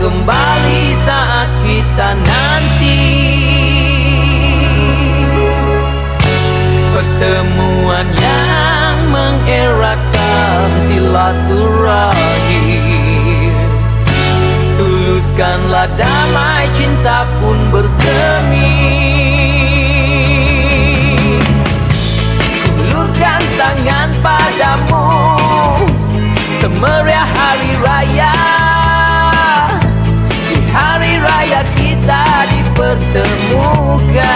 kembali saat kita nanti. Pertemuan yang mengeratkan silaturahim. Tuluskanlah damai, cinta pun bersemi. Ulurkan tangan padamu, semeriah hari raya. Di hari raya kita dipertemukan.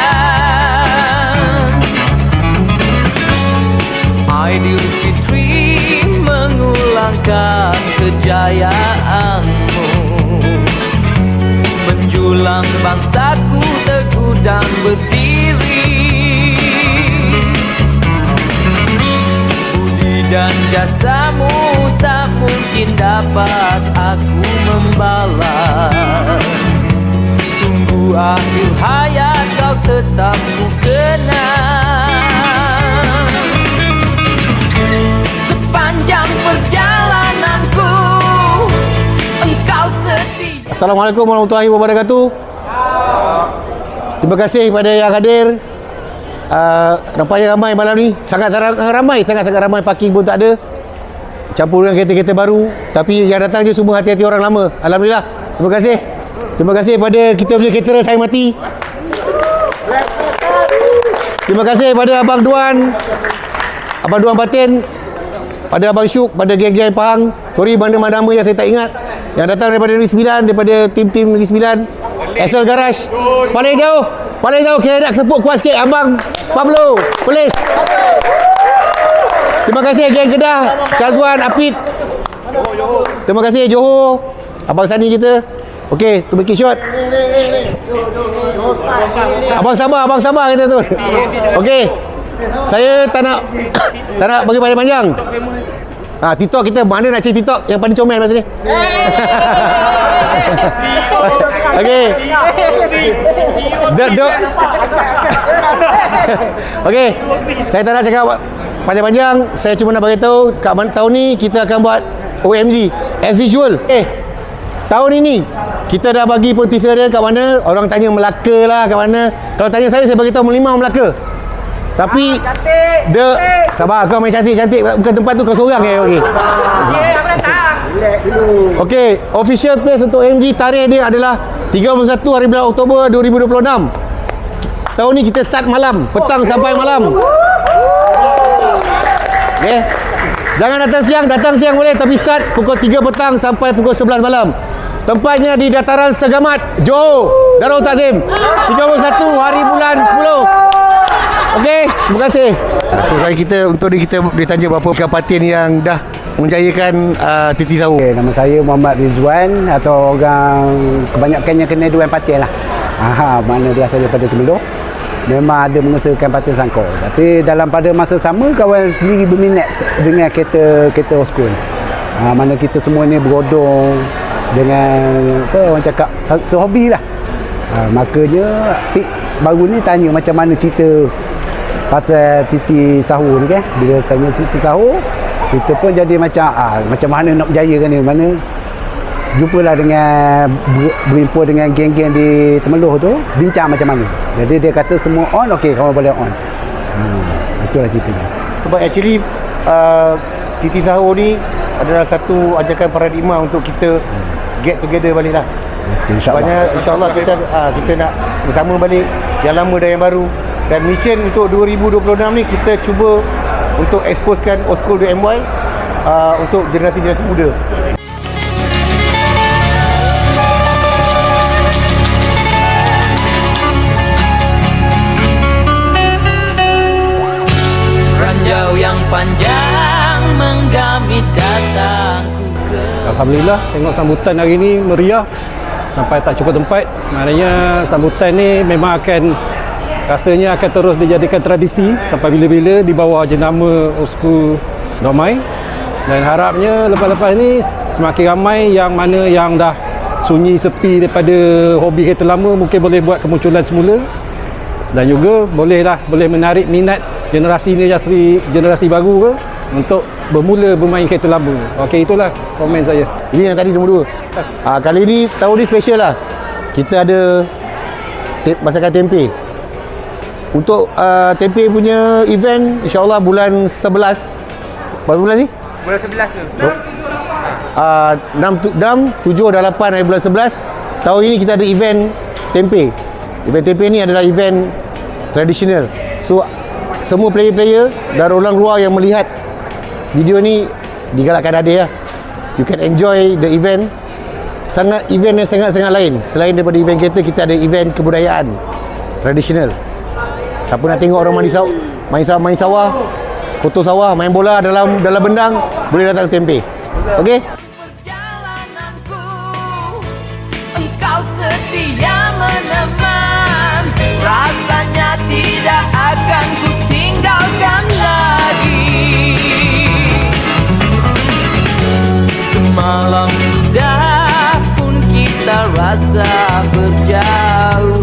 Aidilfitri mengulangkan kejayaanmu, menjulang bangsaku teguh dan berdiri. Budi dan jasamu tak mungkin dapat aku membalas. Tunggu akhir hayat kau tetap ku kenang. Sepanjang perjalananku engkau setia. Assalamualaikum warahmatullahi wabarakatuh. Terima kasih kepada yang hadir. Nampaknya ramai malam ni. Sangat-sangat ramai. Parking pun tak ada. Campur dengan kereta-kereta baru. Tapi yang datang je semua hati-hati orang lama. Alhamdulillah. Terima kasih. Terima kasih kepada kita punya caterer Saya Mati. Terima kasih kepada Abang Duan Patin, pada Abang Syuk, pada geng-geng Pahang. Sorry mana-mana nama yang saya tak ingat. Yang datang daripada Negeri Sembilan, daripada tim-tim Negeri Sembilan. SL Garage. Paling jauh kira nak sepuk kuat sikit Abang Pablo, Polis. Terima kasih geng Kedah, Chazwan, Apit. Terima kasih Johor, Abang Sani kita. Okey, tu bikin shot. Abang sabar kita tu. Okey. Saya tak nak bagi panjang-panjang. TikTok kita, mana nak cari TikTok yang paling comel masa ni? Okey. Okey. Saya tak nak cakap panjang-panjang. Saya cuma nak bagi tahu kat tahun ni kita akan buat OMG as usual. Tahun ini kita dah bagi pun teaser dia kat mana. Orang tanya Melaka lah kat mana. Kalau tanya saya bagi tahu Melimau, Melaka. Tapi sabar, kau main cantik-cantik bukan tempat tu, kau seorang okey. Aku datang. Okey, official place untuk OMG tarikh dia adalah 31 hari bulan Oktober 2026. Tahun ni kita start malam, petang sampai malam. Okey. Jangan datang siang boleh, tapi start pukul 3 petang sampai pukul 11 malam. Tempatnya di Dataran Segamat, Johor, Darul Takzim. 31 hari bulan 10. Okey, terima kasih. Hari kita ditanya berapa kabupaten yang dah menjayakan Titi Sahur. Okay, nama saya Muhammad Rizwan, atau orang kebanyakannya kena Duan Patin lah. Mana dia asal daripada Temelloh. Memang ada mengusahakan patin sangkor. Tapi pada masa sama, kawan sendiri berminat dengan kereta old school. Mana kita semua ni berodong dengan orang cakap sehobi lah. Makanya baru ni tanya macam mana cerita pasal Titi Sahur ni kan. Bila tanya Titi Sahur, kita pun jadi macam mana nak berjayakan ni. Mana jumpalah dengan berimpun dengan geng-geng di Temelloh tu, bincang macam mana. Jadi dia kata semua on, okey kamu boleh on. Itulah ceritanya. Sebab actually Titi Sahur ni adalah satu ajakan paradigma untuk kita get together balik lah. InsyaAllah kita nak bersama balik yang lama dan yang baru. Dan mission untuk 2026 ni kita cuba untuk exposekan old school di MY untuk generasi-generasi muda. Ranjau yang panjang menggamit datangku. Alhamdulillah, tengok sambutan hari ni meriah sampai tak cukup tempat. Maknanya sambutan ni memang rasanya akan terus dijadikan tradisi sampai bila-bila di bawah jenama Old School Domai. Dan harapnya lepas-lepas ni semakin ramai yang mana yang dah sunyi sepi daripada hobi kereta lama mungkin boleh buat kemunculan semula. Dan juga boleh menarik minat generasi baru ke untuk bermula bermain kereta lama. Okey, itulah komen saya. Ini yang tadi nombor 2. Kali ni tahun ni special lah. Kita ada masakan tempe. Untuk tempe punya event insya-Allah bulan 11. Berapa bulan ni? Bulan 11 tu. 6, 7 dan 8 hari bulan 11. Tahun ini kita ada event tempe. Event tempe ni adalah event tradisional. So semua player-player dan orang luar yang melihat video ni digalakkan hadir lah. You can enjoy the event. Event yang sangat-sangat lain. Selain daripada event kereta, kita ada event kebudayaan tradisional. Siapa nak tengok orang main sawah, kotor sawah, main bola dalam bendang, boleh datang tempe. Okey? Perjalananku, engkau setia meneman. Rasanya tidak akan ku tinggalkan lagi. Semalam sudah pun kita rasa berjauhan.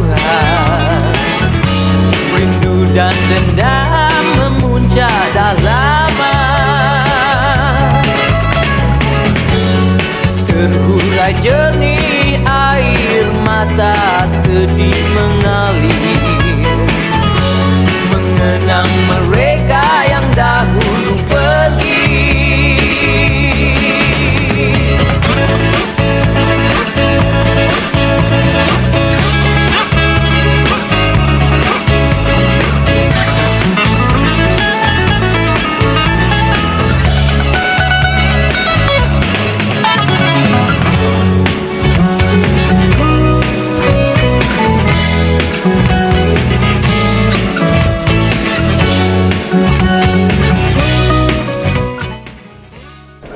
Rindu dan dendam memuncak dalaman. Terurai jernih air mata sedih mengalir, mengenang mereka yang dahulu pergi.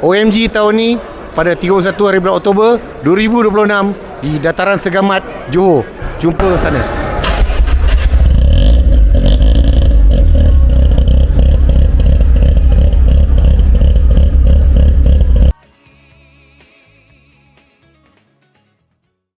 OMG tahun ni pada 31 hari bulan Oktober 2026 di Dataran Segamat, Johor. Jumpa sana.